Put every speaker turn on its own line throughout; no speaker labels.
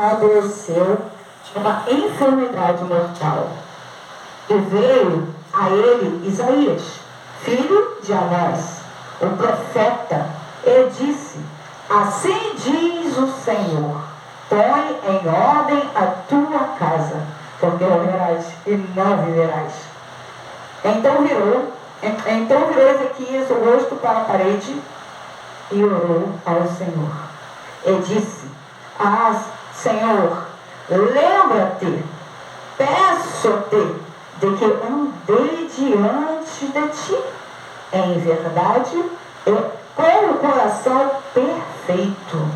adoeceu de uma enfermidade mortal. E veio a ele Isaías, filho de Amós, o profeta, e disse: assim diz o Senhor, põe em ordem a tua casa, porque morrerás e não viverás. Então virou Ezequias o rosto para a parede e orou ao Senhor. E disse: Senhor, lembra-te, peço-te, de que andei diante de ti em verdade e com o coração perfeito,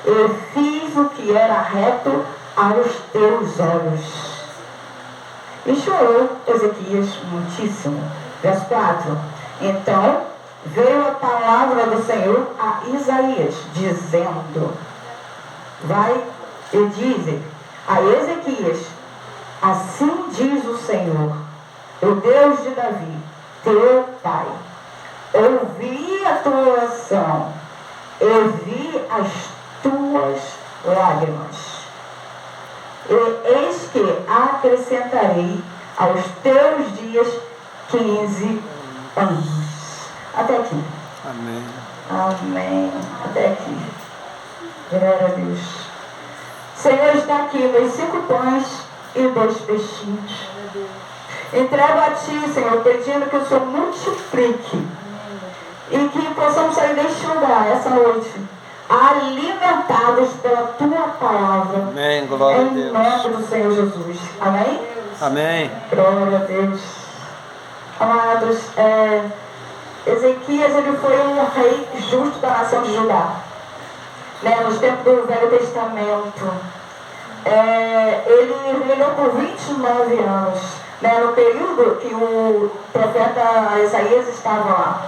e fiz o que era reto aos teus olhos. E chorou Ezequias muitíssimo. Verso 4. Então veio a palavra do Senhor a Isaías, dizendo: vai e dize a Ezequias: assim diz o Senhor, o Deus de Davi, teu pai, ouvi a tua oração e vi as tuas lágrimas. E eis que acrescentarei aos teus dias 15 anos. Até aqui.
Amém.
Amém. Até aqui. Glória a Deus. Senhor, está aqui meus 5 pães e 2 peixinhos. Entrego a Ti, Senhor, pedindo que o Senhor multiplique e que possamos sair deste lugar essa noite alimentados pela Tua palavra.
Amém, glória a Deus.
Em nome do Senhor Jesus. Amém?
Amém.
Glória a Deus. Amados, Ezequias, ele foi um rei justo da nação de Judá. Nos tempos do Velho Testamento. Ele reinou por 29 anos. No período que o profeta Isaías estava lá.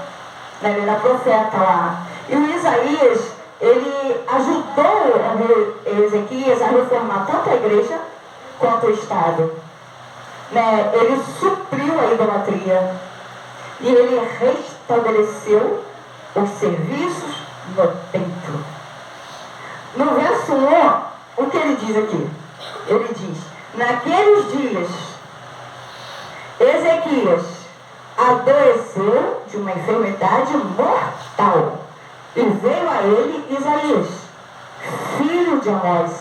Ele era profeta lá. E o Isaías, ele ajudou Ezequias a reformar tanto a igreja quanto o Estado. Ele supriu a idolatria e ele restabeleceu os serviços no templo. No verso 1, o que ele diz aqui? Ele diz: naqueles dias Ezequias adoeceu de uma enfermidade mortal. E veio a ele Isaías, filho de Amós,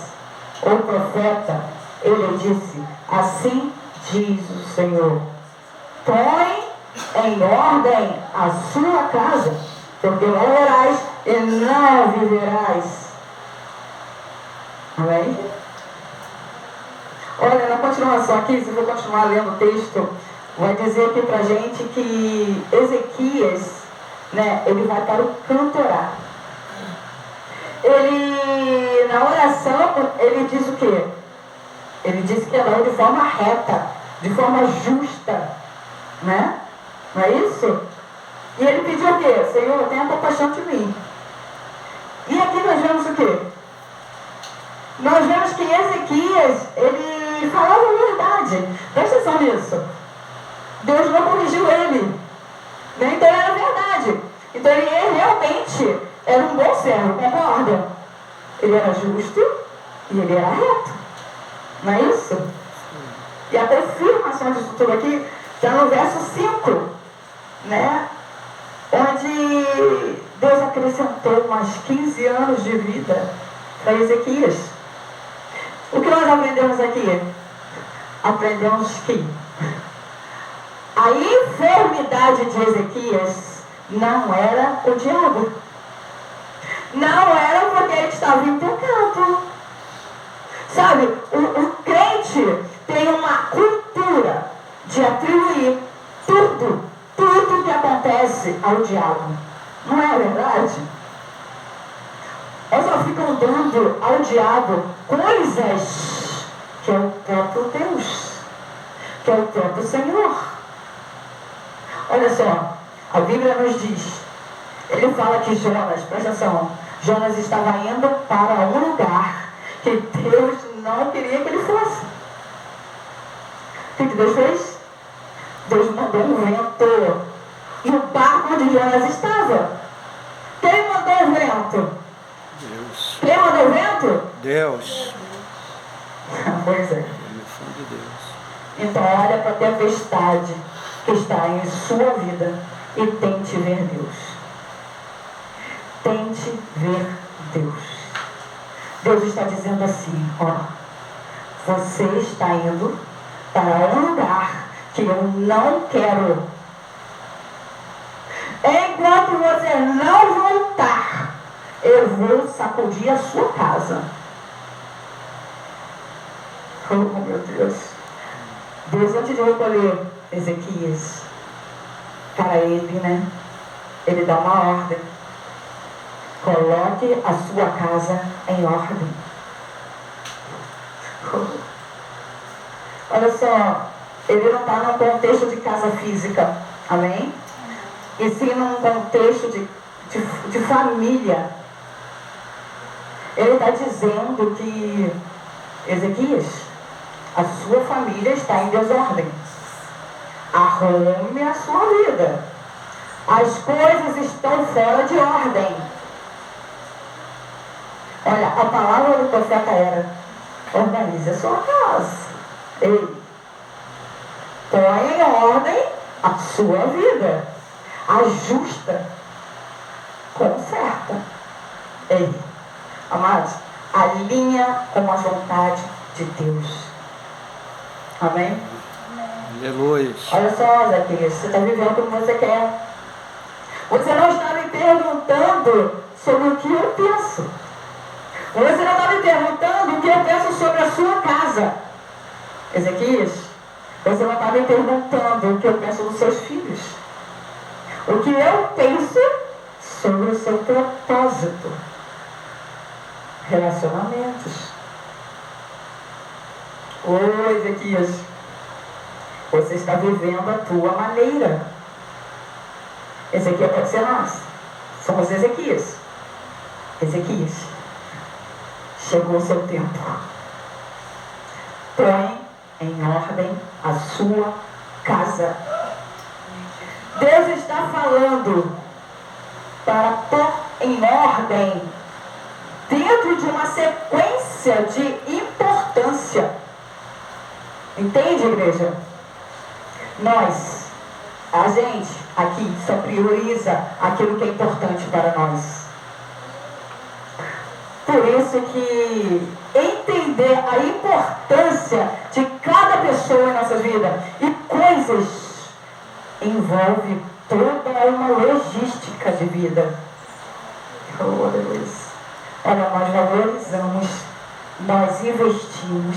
o profeta. Ele disse: assim diz o Senhor, põe em ordem a sua casa, porque morrerás e não viverás. Amém? Olha, na continuação aqui, se for continuar lendo o texto, vai dizer aqui pra gente que Ezequias, ele vai para o cantorar. Ele, na oração, ele diz o quê? Ele diz que ela é de forma reta, de forma justa, Não é isso? E ele pediu o quê? Senhor, tenha compaixão de mim. E aqui nós vemos o quê? Nós vemos que Ezequias, ele falava a verdade. Presta atenção nisso. Deus não corrigiu ele. Então era verdade. Então ele realmente era um bom servo, concorda? Ele era justo e ele era reto. Não é isso? E a confirmação disso tudo aqui está no verso 5, onde Deus acrescentou mais 15 anos de vida para Ezequias. O que nós aprendemos aqui? Aprendemos que a enfermidade de Ezequias não era o diabo. Não era porque ele estava em pecado. Sabe, o crente tem uma cultura de atribuir tudo que acontece ao diabo. Não é verdade? Eles só ficam dando ao diabo coisas que é o próprio Deus, que é o próprio Senhor. Olha só, a Bíblia nos diz, ele fala que Jonas, presta atenção, Jonas estava indo para um lugar que Deus não queria que ele fosse. O que Deus fez? Deus mandou um vento. E o barco onde Jonas estava. Quem mandou o vento?
Deus.
Quem mandou o vento?
Deus.
Pois é.
Ele é fã de Deus.
Então olha para a tempestade que está em sua vida e tente ver Deus. Tente ver Deus. Deus está dizendo assim, ó, você está indo para um lugar que eu não quero. Enquanto você não voltar, eu vou sacudir a sua casa. Oh, meu Deus. Deus, antes de recolher Ezequias para ele, né? Ele dá uma ordem. Coloque a sua casa em ordem. Olha só, ele não está num contexto de casa física, amém? E sim num contexto de família. Ele está dizendo que Ezequias, a sua família está em desordem. Arrume a sua vida. As coisas estão fora de ordem. Olha, a palavra do profeta era: organize a sua casa. Ei, põe em ordem a sua vida. Ajusta. Conserta. Ei, amados, alinha com a vontade de Deus. Amém?
Aleluia.
Olha só, Zaqueus, você está vivendo como você quer. Você não está me perguntando sobre o que eu penso. Você não está me perguntando o que eu penso sobre a sua casa. Ezequias, você não está me perguntando o que eu penso dos seus filhos. O que eu penso sobre o seu propósito. Relacionamentos. Ô, Ezequias, você está vivendo a tua maneira. Ezequias pode ser nós. Somos Ezequias. Ezequias, chegou o seu tempo. Põe em ordem a sua casa. Deus está falando para pôr em ordem dentro de uma sequência de importância. Entende, igreja? A gente aqui só prioriza aquilo que é importante para nós. Por isso que entender a importância de cada pessoa em nossa vida e coisas envolve toda uma logística de vida. Oh, Deus. Olha, nós valorizamos, nós investimos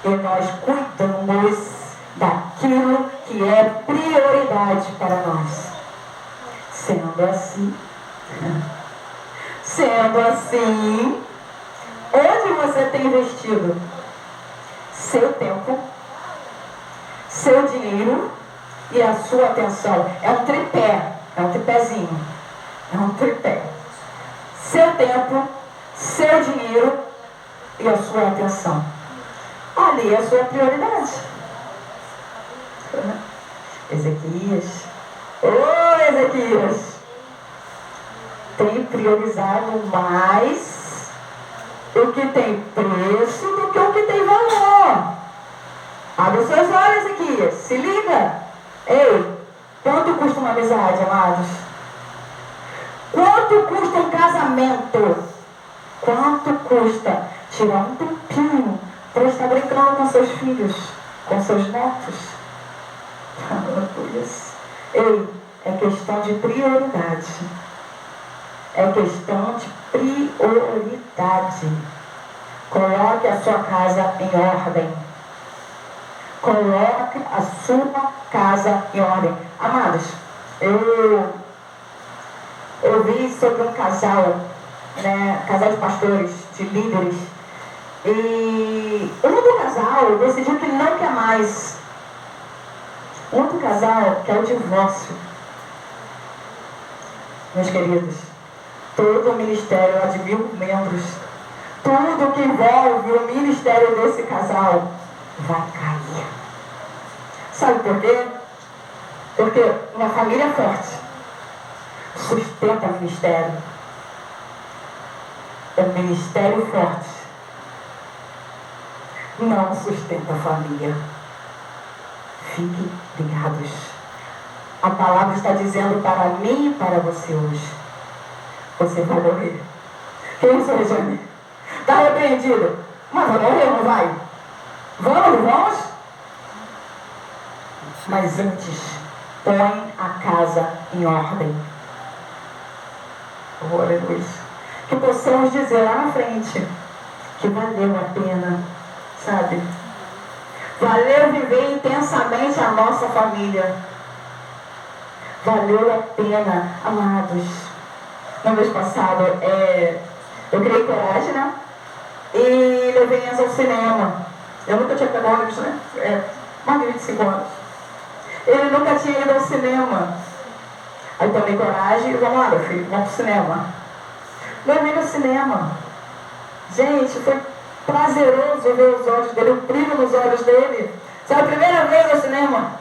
e nós cuidamos daquilo que é prioridade para nós. Sendo assim, onde você tem investido seu tempo, seu dinheiro e a sua atenção? É um tripézinho, é um tripé. Seu tempo, seu dinheiro e a sua atenção. Ali é a sua prioridade. Ezequias, Ezequias, tem priorizado mais o que tem preço do que o que tem valor. Abre os seus olhos, Ezequias, se liga. Ei, quanto custa uma amizade, amados? Quanto custa um casamento? Quanto custa tirar um tempinho para estar brincando com seus filhos, com seus netos? Ei, é questão de prioridade. É questão de prioridade. Coloque a sua casa em ordem. Coloque a sua casa em ordem. Amados, eu vi sobre um casal, né, casal de pastores, de líderes, e um do casal decidiu que não quer mais. Um do casal quer o divórcio. Meus queridos, todo o ministério é de 1000 membros. Tudo que envolve o ministério desse casal vai cair. Sabe por quê? Porque uma família forte sustenta o ministério. O ministério forte não sustenta a família. Fiquem ligados. A palavra está dizendo para mim e para você hoje: você vai morrer. Que isso, Regiane? Está repreendido. Mas vai morrer, não vai? Vamos? Mas antes, põe a casa em ordem. Oh, aleluia. Que possamos dizer lá na frente que valeu a pena, sabe? Valeu viver intensamente a nossa família. Valeu a pena, amados. No mês passado, eu criei coragem, né? E levei Enzo ao cinema. Eu nunca tinha pegado ônibus, né? Mais de 25 anos. Ele nunca tinha ido ao cinema. Aí tomei coragem e vamos lá, meu filho, vamos pro cinema. Levei no cinema. Gente, foi prazeroso ver os olhos dele, o brilho nos olhos dele. Foi a primeira vez no cinema.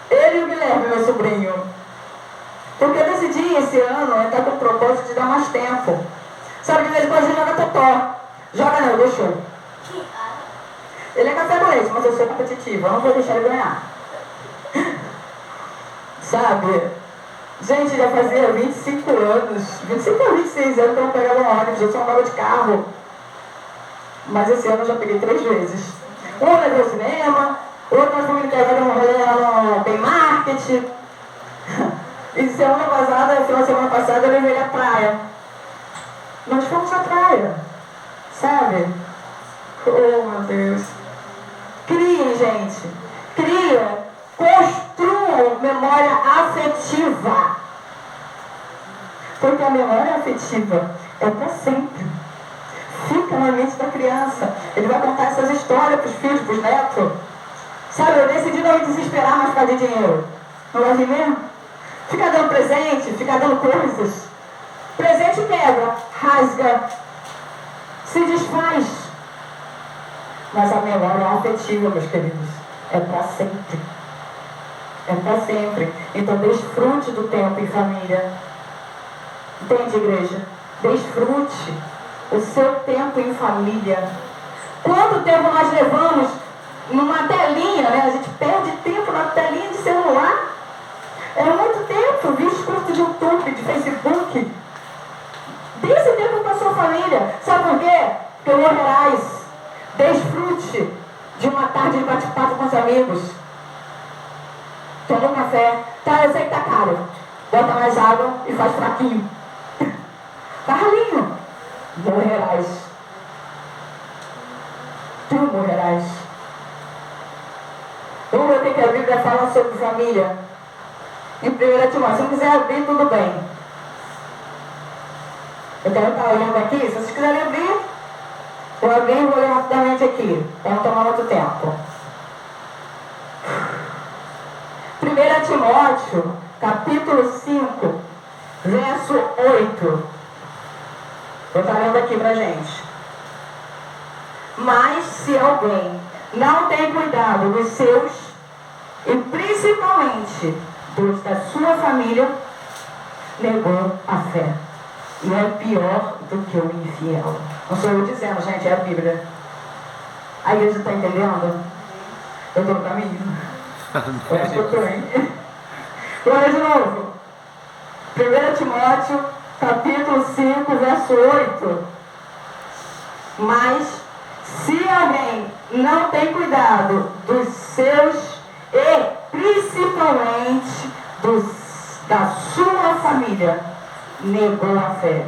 Ele e o Guilherme, meu sobrinho. Porque eu decidi esse ano entrar com o propósito de dar mais tempo. Sabe, de vez em quando ele joga totó. Joga não, deixou. Ele é café com leite, mas eu sou competitiva, eu não vou deixar ele ganhar. Sabe? Gente, já fazia 25 anos, 25 a 26 anos que eu não pegava um ônibus, eu só andava de carro. Mas esse ano eu já peguei 3 vezes. Um levei ao cinema, outro nós fomos entregar um rolê lá no Bem Market. E final de semana passada, eu levei ele à praia. Nós fomos à praia, sabe? Oh, meu Deus. Criem, gente. Cria. Construam memória afetiva. Porque a memória afetiva é para sempre. Fica na mente da criança. Ele vai contar essas histórias para os filhos, para os netos. Sabe, eu decidi não me desesperar mais por causa de dinheiro. Não vai vir mesmo? Fica dando presente, fica dando coisas. Presente quebra, rasga, se desfaz. Mas a memória afetiva, meus queridos, é para sempre. É para sempre. Então desfrute do tempo em família. Entende, igreja? Desfrute o seu tempo em família. Quanto tempo nós levamos numa telinha, né? A gente perde tempo na telinha de celular. É muito tempo. Vídeos curtos de YouTube, de Facebook. Dê esse tempo para a sua família. Sabe por quê? Porque morrerás. Desfrute de uma tarde de bate-papo com os amigos. Toma um café. Tá, eu sei que tá caro. Bota mais água e faz fraquinho. Tá ralinho. Morrerás. Tu morrerás. Vamos ver o que a Bíblia fala sobre família. Em 1 Timóteo. Se não quiser abrir, tudo bem. Eu quero estar olhando aqui. Se vocês quiserem abrir, vou abrir e vou ler rapidamente aqui, para não tomar muito tempo. 1 Timóteo, capítulo 5, verso 8. Vou estar lendo aqui pra gente. Mas se alguém não tem cuidado dos seus, e principalmente dos da sua família, negou a fé. E é pior do que o infiel. Não sou eu dizendo, gente, é a Bíblia. A igreja está entendendo? Eu estou no caminho? Eu acho que eu estou, hein? Olha de novo. 1 Timóteo, capítulo 5, verso 8. Mas, se alguém não tem cuidado dos seus e principalmente da sua família, negou a fé.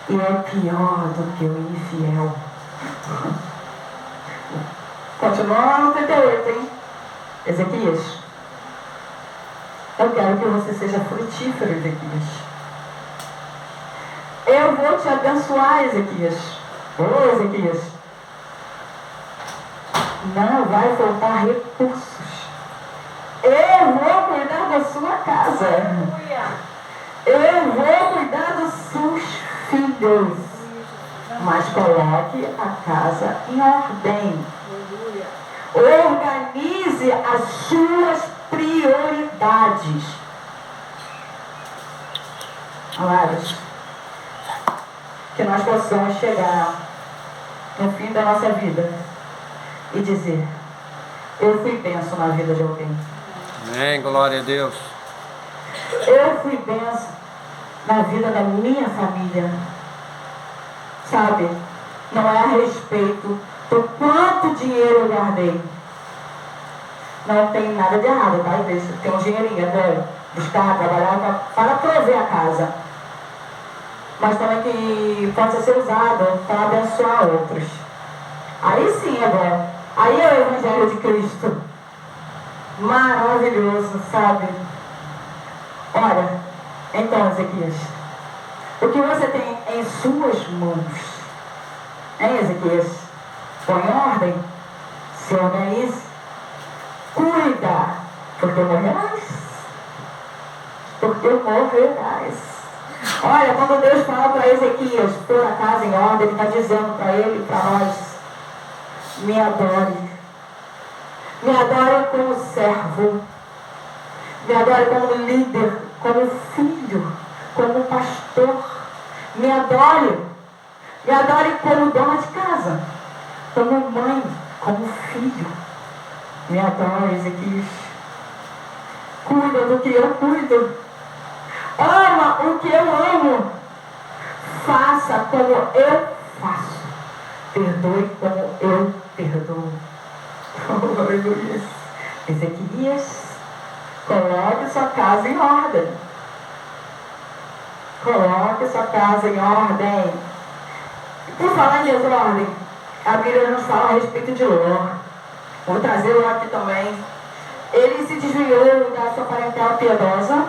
E é pior do que o infiel. Continuando no 38, hein? Ezequias. Eu quero que você seja frutífero, Ezequias. Eu vou te abençoar, Ezequias. Ô, Ezequias. Não vai faltar recursos. Eu vou cuidar da sua casa. Eu vou cuidar dos seus filhos. Mas coloque a casa em ordem. Organize as suas prioridades. Amados, que nós possamos chegar no fim da nossa vida e dizer: eu fui bênção na vida de alguém.
Amém, glória a Deus.
Eu fui bênção na vida da minha família. Sabe, não é a respeito do quanto dinheiro eu guardei. Não tem nada de errado, tá, igreja? Tem um dinheirinho, é buscar, trabalhar para prover a casa. Mas também que possa ser usado para abençoar outros. Aí sim é bom. Aí é o Evangelho de Cristo. Maravilhoso, sabe? Olha, então, Ezequias, o que você tem em suas mãos, hein, Ezequias? Põe em ordem, se organize, cuida, porque morrerás. Porque morrerás. Olha, quando Deus fala para Ezequias pôr a casa em ordem, Ele está dizendo para ele e para nós: me adore. Me adore como servo. Me adore como líder, como filho, como pastor. Me adore. Me adore como dona de casa, como mãe, como filho. Me adore, Ezequias. Cuida do que eu cuido. Ama o que eu amo. Faça como eu faço. Perdoe como eu perdoo. Oh, aleluia. Ezequias, coloque sua casa em ordem. Coloque sua casa em ordem. Por falar em desordem, a Bíblia nos fala a respeito de Ló. Vou trazer Ló aqui também. Ele se desviou da sua parentela piedosa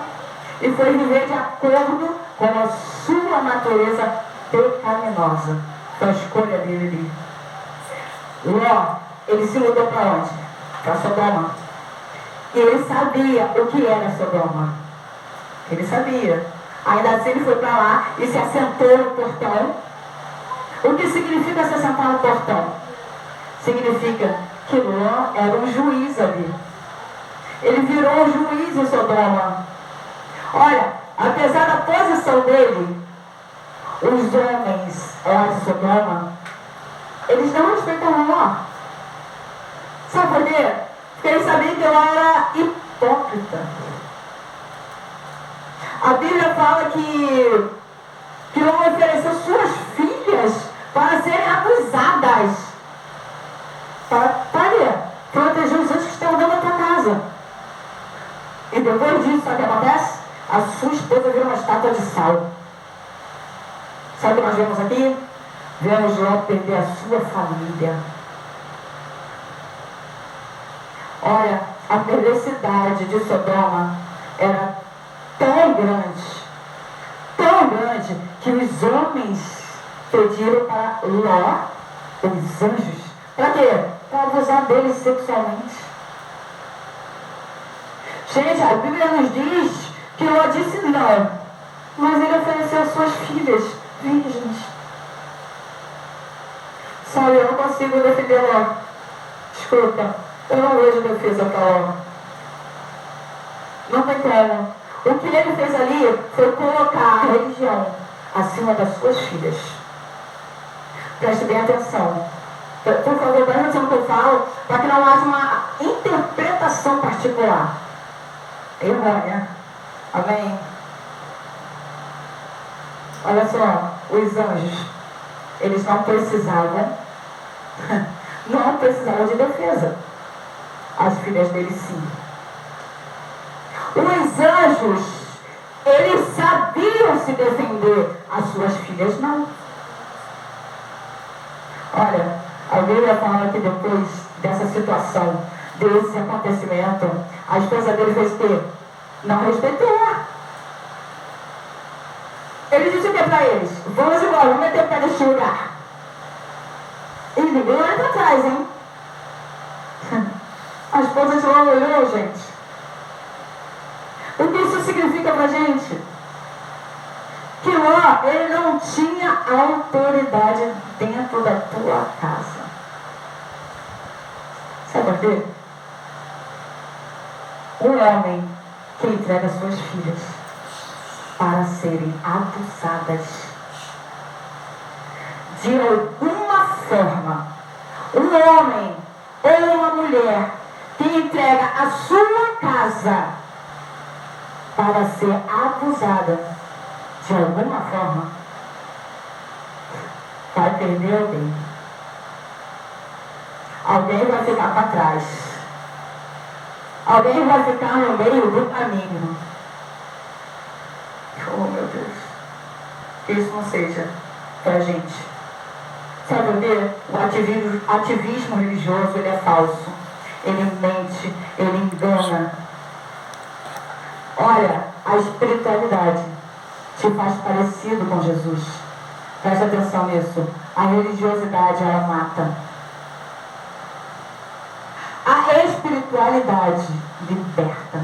e foi viver de acordo com a sua natureza pecaminosa. Foi a escolha dele. Ló, ele se mudou para onde? Para Sodoma. E ele sabia o que era Sodoma. Ele sabia. Ainda assim ele foi para lá e se assentou no portão. O que significa se assentar no portão? Significa que Ló era um juiz ali. Ele virou um juiz em Sodoma. Olha, apesar da posição dele, os homens lá de Sodoma, eles não respeitavam Ló. Sabe por quê? Porque eles sabiam que Ló era hipócrita. A Bíblia fala que Ló ofereceu suas filhas para serem abusadas. Para quê? Proteger os anjos que estão dentro da tua casa. E depois disso, sabe o que acontece? A sua esposa vira uma estátua de sal. Sabe o que nós vemos aqui? Vemos Ló perder a sua família. Olha, a perversidade de Sodoma era tão grande, que os homens pediram para Ló, os anjos, para quê? Para abusar deles sexualmente. Gente, a Bíblia nos diz que Ló disse não, mas ele ofereceu suas filhas virgens. Sabe, eu não consigo defender Ló. Desculpa, eu não vejo defesa para Ló. Não tem como. O que ele fez ali foi colocar a religião acima das suas filhas. Preste bem atenção. Por favor, preste atenção no que eu falo, para que não haja uma interpretação particular. Errônea. Amém? Olha só, os anjos, eles não precisavam de defesa. As filhas deles sim. Os anjos, eles sabiam se defender, as suas filhas não. Olha, a Bíblia fala que depois dessa situação, desse acontecimento, a esposa dele fez o quê? Não respeitou. Ele disse o que para eles? Vamos embora, vamos meter o pé neste lugar. E ninguém olha para trás, hein? A esposa de Ló olhou, gente. O que isso significa pra gente? Que Ló, ele não tinha autoridade dentro da tua casa. Sabe por quê? Um homem que entrega suas filhas para serem abusadas de alguma forma. Um homem ou uma mulher que entrega a sua casa para ser acusada de alguma forma, vai perder alguém. Alguém vai ficar para trás. Alguém vai ficar no meio do caminho. Oh, meu Deus. Que isso não seja para a gente. Sabe o quê? O ativismo religioso, ele é falso. Ele mente, ele engana. Olha, a espiritualidade te faz parecido com Jesus. Preste atenção nisso. A religiosidade, ela mata. A espiritualidade liberta.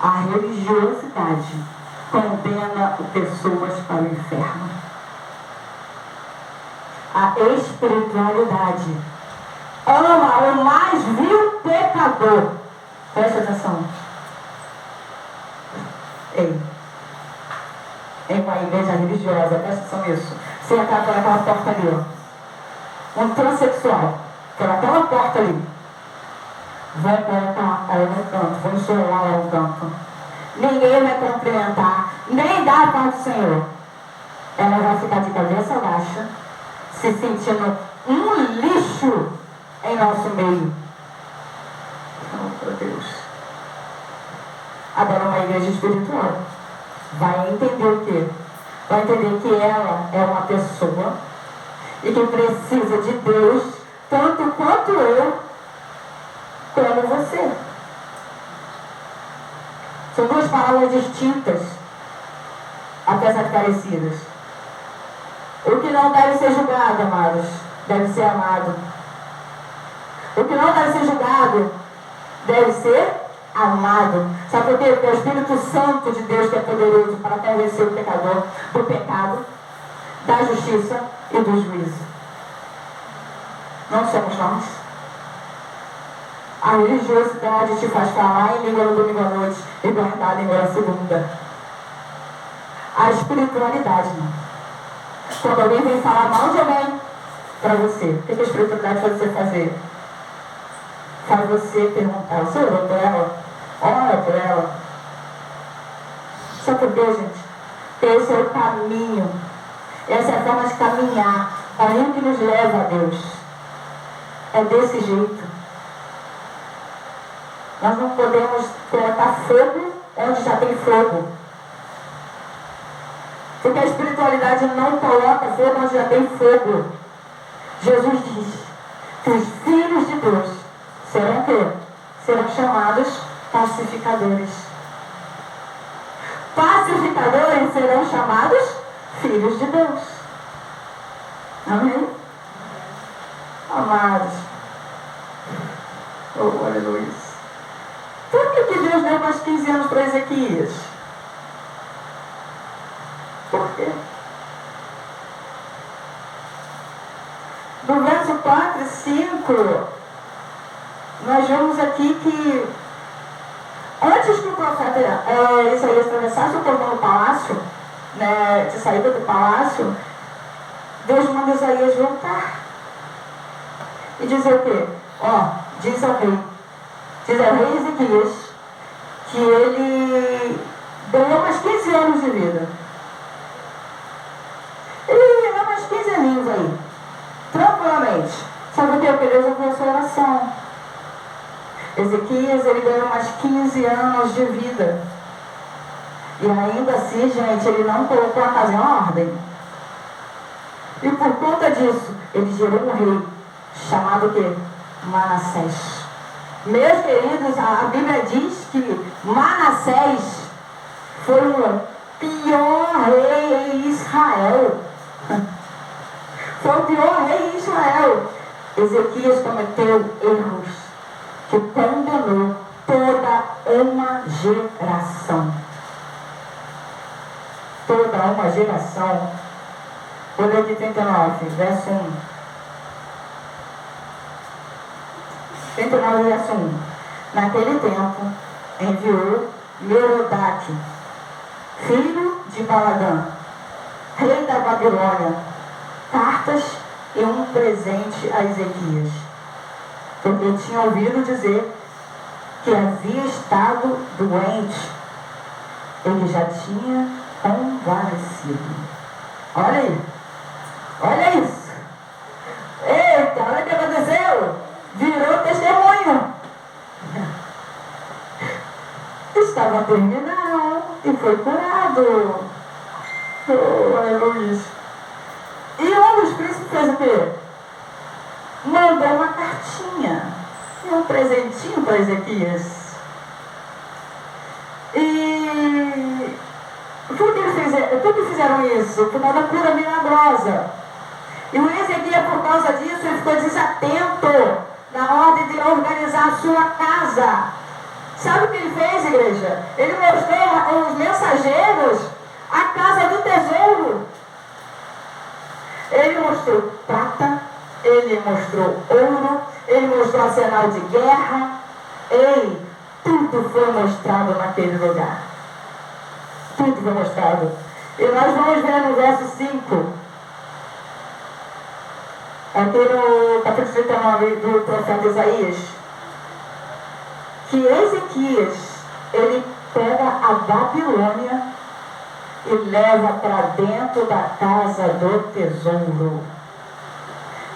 A religiosidade condena pessoas para o inferno. A espiritualidade ama o mais vil pecador. Preste atenção. Em uma igreja religiosa, preste atenção nisso. Você entrar por aquela porta ali, ó. Um transexual, por aquela porta ali, vai colocar ela no canto, vão isolar ela no canto. Ninguém vai cumprimentar, nem dar a paz do Senhor. Ela vai ficar de cabeça baixa, se sentindo um lixo em nosso meio. Oh, meu Deus. Agora uma igreja espiritual vai entender o quê? Vai entender que ela é uma pessoa e que precisa de Deus tanto quanto eu, como você. São duas palavras distintas, apesar de parecidas. O que não deve ser julgado, amados, deve ser amado. O que não deve ser julgado deve ser amado. Sabe por quê? Porque é o Espírito Santo de Deus que é poderoso para convencer o pecador do pecado, da justiça e do juízo. Não somos nós. A religiosidade te faz falar em língua no domingo à noite e guardar a língua na segunda. A espiritualidade, não. Quando alguém vem falar mal de alguém para você, o que a espiritualidade faz você fazer? Faz você perguntar: você orou por ela? Ora por ela. Sabe por quê, gente? Esse é o caminho. Essa é a forma de caminhar. O caminho que nos leva a Deus. É desse jeito. Nós não podemos colocar fogo onde já tem fogo. Porque a espiritualidade não coloca fogo onde já tem fogo. Jesus diz que os filhos de Deus serão o quê? Serão chamados pacificadores. Pacificadores serão chamados filhos de Deus. Amém? Amados. Oh, aleluia. Por que Deus deu mais 15 anos para Ezequias? Por quê? No verso 4 e 5, nós vemos aqui que antes que o profeta Isaías atravessasse o portão do palácio, né, de saída do palácio, Deus manda Isaías voltar. E dizer o quê? Diz ao rei Ezequias que ele ganhou mais 15 anos de vida. Ele ganhou mais 15 aninhos aí, tranquilamente. Sabe o que? Porque Deus ouviu a sua oração. Ezequias, ele ganhou mais 15 anos de vida. E ainda assim, gente, ele não colocou a casa em ordem. E por conta disso, ele gerou um rei chamado o quê? Manassés. Meus queridos, a Bíblia diz que Manassés foi o pior rei em Israel. Foi o pior rei em Israel. Ezequias cometeu erros que condenou toda uma geração. Toda uma geração. Vou ler aqui 39, verso 1. 39, verso 1. Naquele tempo, enviou Merodach, filho de Baladã, rei da Babilônia, cartas e um presente a Ezequias, porque tinha ouvido dizer que havia estado doente. Ele já tinha convalescido. Olha aí. Olha isso. Eita, olha o que aconteceu. Virou testemunho. Estava terminal e foi curado. Oh, aleluia. E um dos príncipes fez o quê? Mandou uma cartinha e um presentinho para Ezequias. E por que fizeram isso? Por causa da cura milagrosa. E o Ezequias, por causa disso, ele ficou desatento na ordem de organizar a sua casa. Sabe o que ele fez, igreja? Ele mostrou aos mensageiros a casa do tesouro. Ele mostrou prata, ele mostrou ouro, ele mostrou arsenal de guerra. Ei, tudo foi mostrado naquele lugar. Tudo foi mostrado. E nós vamos ver no verso 5, aqui no capítulo 39 do profeta Isaías, que Ezequias, ele pega a Babilônia e leva para dentro da casa do tesouro.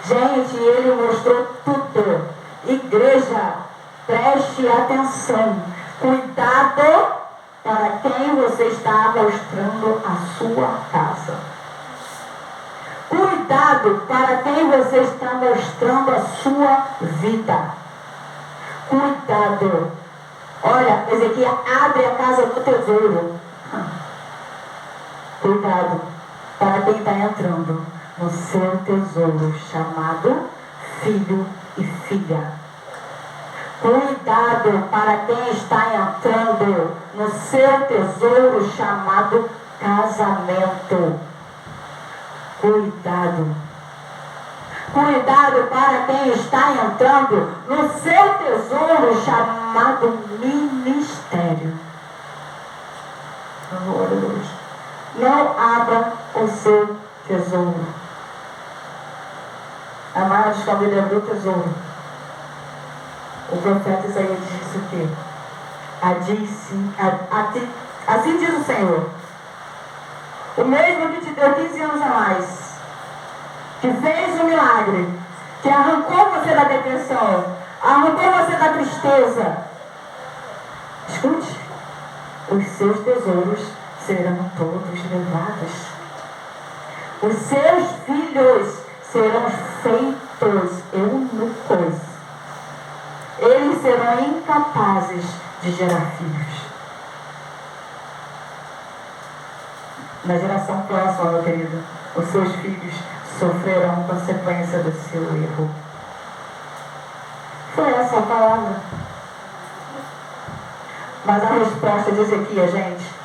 Gente, ele mostrou tudo. Igreja, preste atenção. Cuidado para quem você está mostrando a sua casa. Cuidado para quem você está mostrando a sua vida. Cuidado. Olha, Ezequias abre a casa do tesouro. Cuidado para quem está entrando no seu tesouro chamado filho e filha. Cuidado para quem está entrando no seu tesouro chamado casamento. Cuidado. Cuidado para quem está entrando no seu tesouro chamado ministério. Glória a Deus. Não abra o seu tesouro. Amados, quando ele abriu o tesouro, o profeta Isaías disse o quê? Assim diz o Senhor, o mesmo que te deu 15 anos a mais, que fez um milagre, que arrancou você da depressão, arrancou você da tristeza. Escute, os seus tesouros serão todos levados. Os seus filhos serão feitos eunucos. Eles serão incapazes de gerar filhos. Na geração próxima, meu querido, os seus filhos sofrerão consequência do seu erro. Foi essa a palavra. Mas a resposta de Ezequias, gente,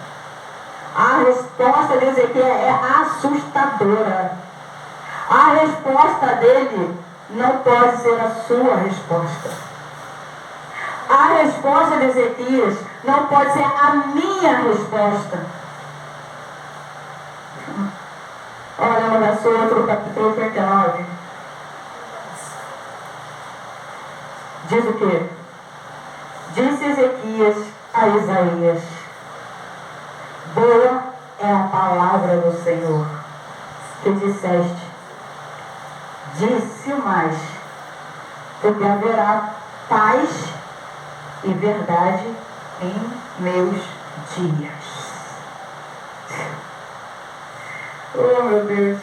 a resposta de Ezequias é assustadora. A resposta dele não pode ser a sua resposta. A resposta de Ezequias não pode ser a minha resposta. Olha no verso outro, capítulo 39. Diz o quê? Disse Ezequias a Isaías: boa é a palavra do Senhor que disseste. Disse mais, porque haverá paz e verdade em meus dias. Oh, meu Deus.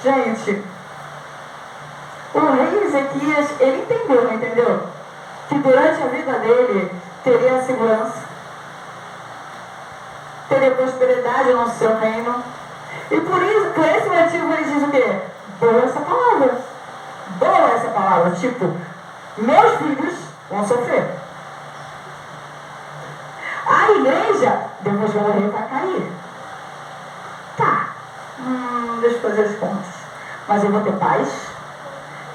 Gente, o rei Ezequias, ele entendeu, não entendeu? Que durante a vida dele teria segurança, teria prosperidade no seu reino. E por esse motivo ele diz o quê? Boa essa palavra. Boa essa palavra. Tipo, meus filhos vão sofrer. A igreja, depois que eu morrer, vai cair. Tá. Deixa eu fazer as contas. Mas eu vou ter paz,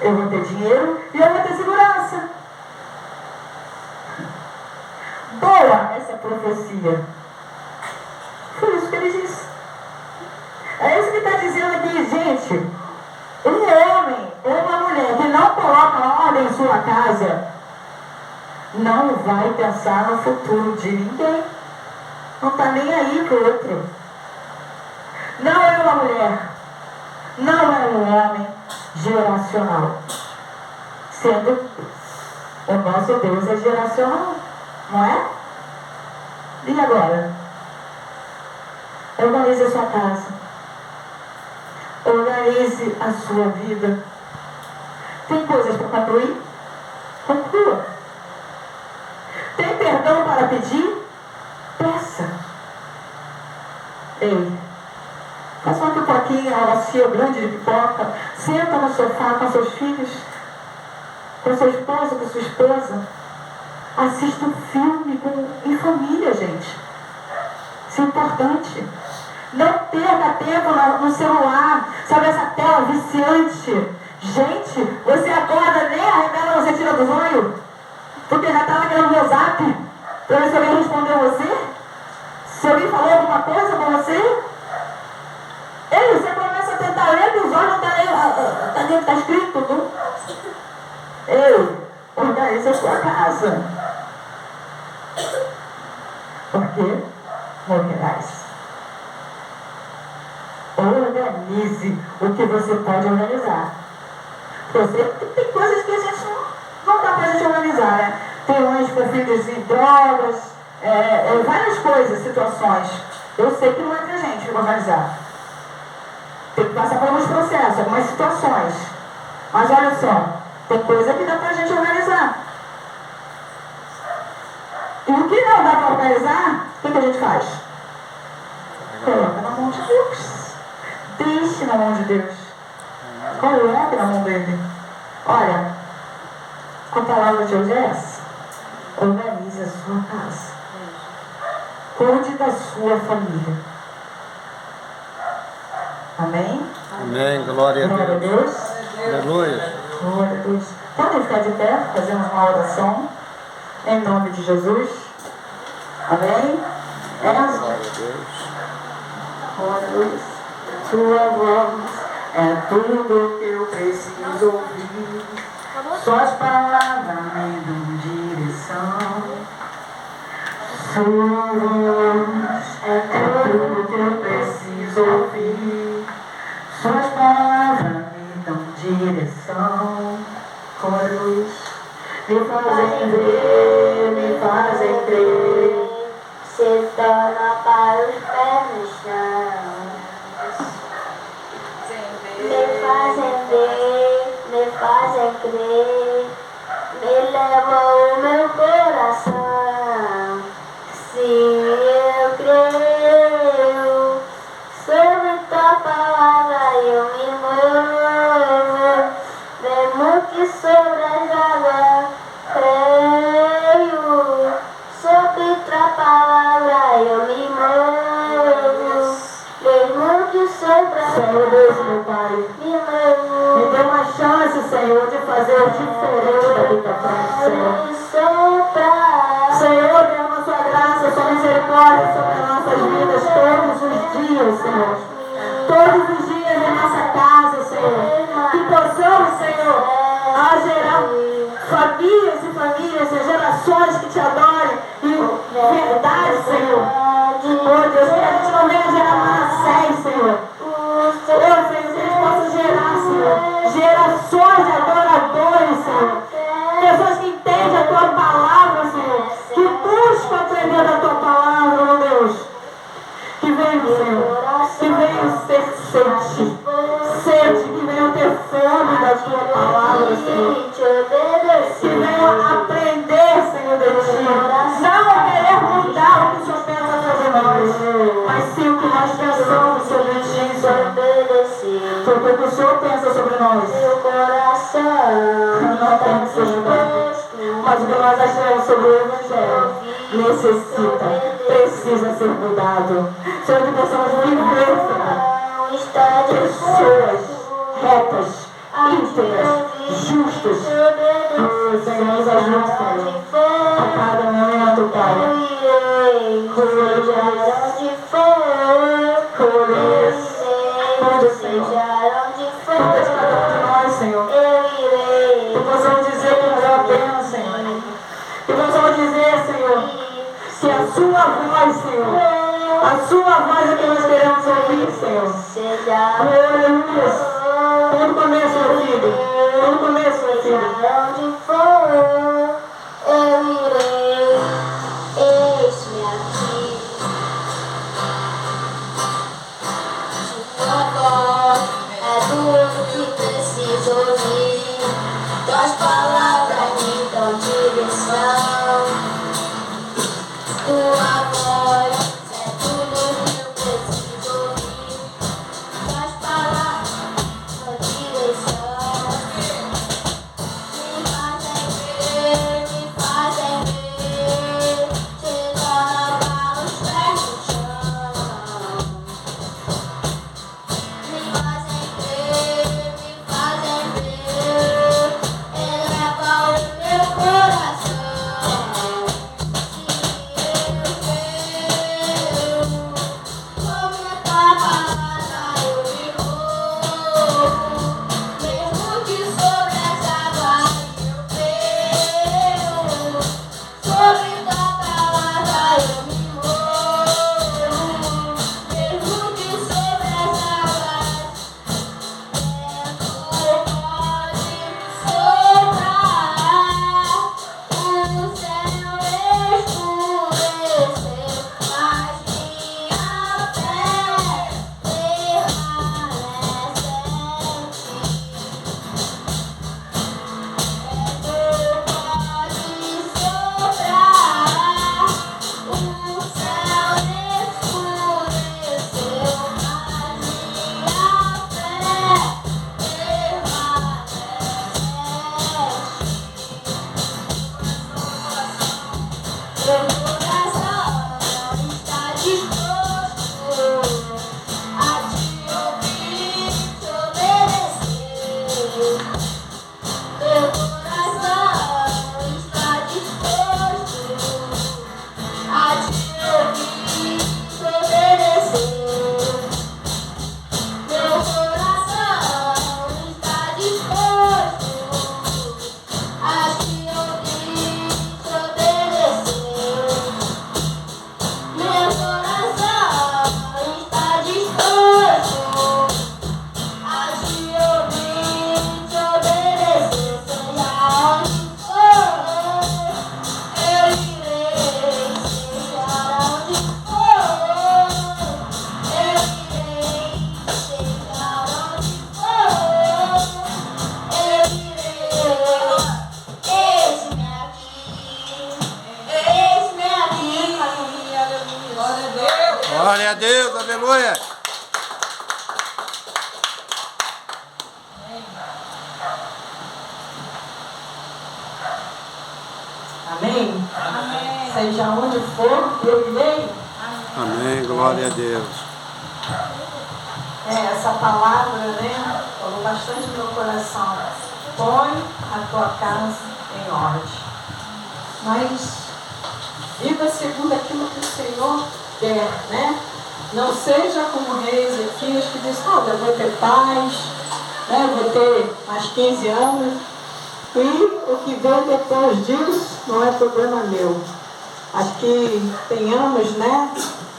eu vou ter dinheiro e eu vou ter segurança. Boa essa profecia. Foi isso que ele disse. É isso que está dizendo aqui, gente. Um homem sua casa não vai pensar no futuro de ninguém. Não está nem aí pro outro. Não é uma mulher, não é um homem geracional. Sendo o nosso Deus é geracional, não é? E agora? Organize a sua casa. Organize a sua vida. Tem coisas para concluir? Conclua. Tem perdão para pedir? Peça. Ei, faça uma pipoquinha, uma bacia grande de pipoca. Senta no sofá com seus filhos, com seu esposo, com sua esposa. Assista um filme em família, gente. Isso é importante. Não perca tempo no celular. Sabe essa tela viciante? Gente, você acorda, nem a remela você tira do olho. Porque já está lá no meu zap. Para ver se alguém respondeu você. Se alguém falou alguma coisa com você. Ei, você começa a tentar ler que os olhos não está escrito. Não? Ei, organize a sua casa. Porque morrerás. Organize o que você pode organizar. Tem coisas que a gente não dá pra gente organizar, né? Tem uns conflitos em drogas, várias coisas, situações. Eu sei que não é pra gente organizar. Tem que passar por alguns processos, algumas situações. Mas olha só, tem coisa que dá pra gente organizar. E o que não dá pra organizar, o que a gente faz? Coloca na mão de Deus. Deixe na mão de Deus. Coloque na mão dele. Olha, a palavra de hoje é essa. Organize a sua casa. Cuide da sua família. Amém?
Amém. Glória a
Glória a
Deus.
Deus.
Aleluia.
Glória a Deus. Podem ficar de pé, fazemos uma oração. Em nome de Jesus. Amém?
Glória a Deus.
Glória a Deus. Tua voz é tudo que eu preciso ouvir. Suas palavras me dão direção. Sua voz é tudo que eu preciso ouvir. Suas palavras me dão direção. Glória a Deus. Me fazem ver, me fazem crer.
Se torna para os pés no chão. Me fazem ver, me fazem crer, me levam o meu coração. Se eu creio sobre tua palavra, eu me movo, mesmo que sobre as águas, creio sobre tua palavra, eu me movo, mesmo que sobre as
Senhor Deus, meu Pai, me dê uma chance, Senhor, de fazer o diferente daqui pra frente, Senhor. Senhor, derrama sua graça, sua misericórdia sobre as nossas vidas todos os dias, Senhor. Todos os dias em nossa casa, Senhor. Que possamos, Senhor, a gerar famílias e famílias, gerações que te adorem e verdade, Senhor. Oh Deus, que a gente não venha gerar Manassés, Senhor. Oh Senhor, que a gente possa gerar, Senhor, gerações de adoradores, Senhor. Pessoas que entendem a tua palavra, Senhor. Que buscam aprender da tua palavra, meu Deus. Que venham, Senhor. Que venham ter sede. Sede, que venham ter fome da tua palavra, Senhor. Que venham aprender, Senhor, de ti. Não querer mudar o que o Senhor pensa sobre nós, mas sim o que nós pensamos sobre ti, Senhor. Porque o que o Senhor pensa sobre nós não tem que ser mudado. Mas o que nós achamos sobre o Evangelho necessita, precisa ser mudado. Senhor, que possamos viver, Senhor, pessoas retas, íntegras, justas. Senhor, nos ajude, Senhor, a cada momento, Pai. Cuida de cada um de nós, Senhor. Que possamos dizer com voz, Senhor. A sua voz é que nós queremos ouvir, Senhor. Aleluia. Tudo começa, meu filho. Tudo começa, meu filho.
Onde for, eu irei. Eis-me aqui. Tua voz é tudo que preciso ouvir. Tuas palavras me dão direção. Tua voz é tudo que eu preciso ouvir. Tuas palavras dão direção. Me fazem ver, chegando para os pés no chão. Me fazem ver, eleva o meu coração. Sobre a tua palavra eu me movo, mesmo que sobre as águas eu creio. Sobre tua palavra eu me movo, mesmo que sobre as águas. Vento pode soprar, o céu escureceu, mas minha fé permanece em ti. Vento pode soprar, o céu escureceu, mas minha fé meu coração está disposto a te ouvir, te obedecer. Meu coração está disposto a te ouvir, te obedecer. Meu coração está disposto a te ouvir, te obedecer. Meu coração está disposto a te ouvir, te obedecer. Seja onde for, eu irei. Seja onde for, eu irei. Seja onde for, eu irei. Eis-me aqui. Eis-me aqui. Glória a Deus.
Glória a Deus, aleluia.
Amém? Seja onde for, eu irei.
Amém, glória a Deus.
Essa palavra, né, falou bastante no meu coração. Põe a tua casa em ordem. Mas viva segundo aquilo que o Senhor quer, né? Não seja como o rei Ezequias que diz, olha, eu vou ter paz, né? Vou ter mais 15 anos. E o que vem depois disso não é problema meu. Acho que tenhamos, né,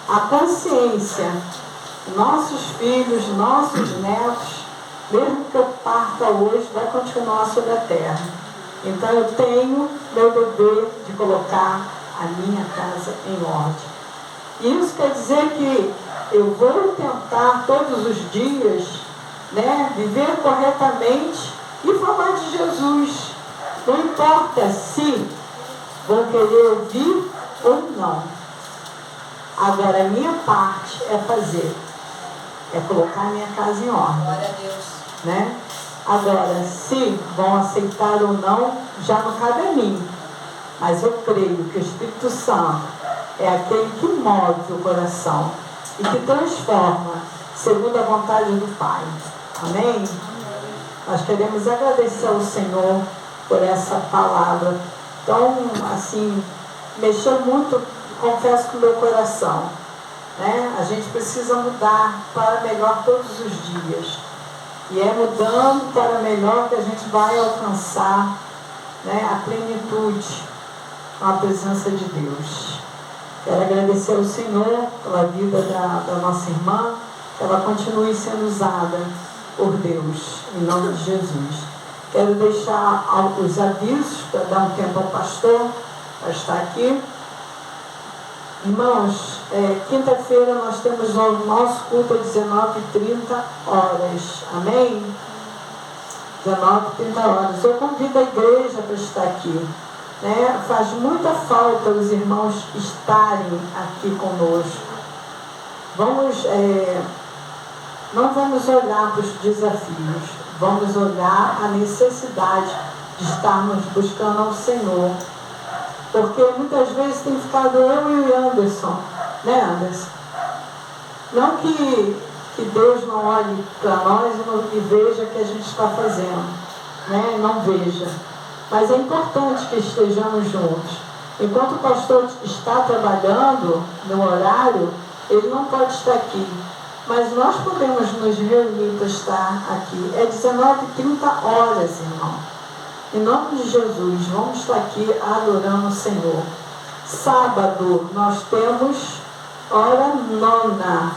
a consciência, nossos filhos, nossos netos, mesmo que eu parta hoje, vai continuar sobre a terra. Então eu tenho meu dever de colocar a minha casa em ordem. Isso quer dizer que eu vou tentar todos os dias, né, viver corretamente e falar de Jesus. Não importa se vão querer ouvir ou não. Agora, a minha parte é fazer, é colocar a minha casa em ordem.
Glória a Deus.
Né? Agora, se vão aceitar ou não, já não cabe a mim. Mas eu creio que o Espírito Santo é aquele que move o coração e que transforma segundo a vontade do Pai. Amém? Nós queremos agradecer ao Senhor por essa palavra tão, assim, mexeu muito, confesso, com o meu coração. Né? A gente precisa mudar para melhor todos os dias. E é mudando para melhor que a gente vai alcançar, né, a plenitude com a presença de Deus. Quero agradecer ao Senhor pela vida da nossa irmã, que ela continue sendo usada por Deus, em nome de Jesus. Quero deixar os avisos para dar um tempo ao pastor para estar aqui. Irmãos, quinta-feira nós temos o nosso culto às 19h30. Amém? 19h30. Eu convido a igreja para estar aqui. Né? Faz muita falta os irmãos estarem aqui conosco. Não vamos olhar para os desafios, vamos olhar a necessidade de estarmos buscando ao Senhor. Porque muitas vezes tem ficado eu e o Anderson, né, Anderson? Não que Deus não olhe para nós e veja o que a gente está fazendo, né? Não veja. Mas é importante que estejamos juntos. Enquanto o pastor está trabalhando no horário, ele não pode estar aqui. Mas nós podemos nos reunir para estar aqui. É 19h30, irmão. Em nome de Jesus, vamos estar aqui adorando o Senhor. Sábado, nós temos hora nona.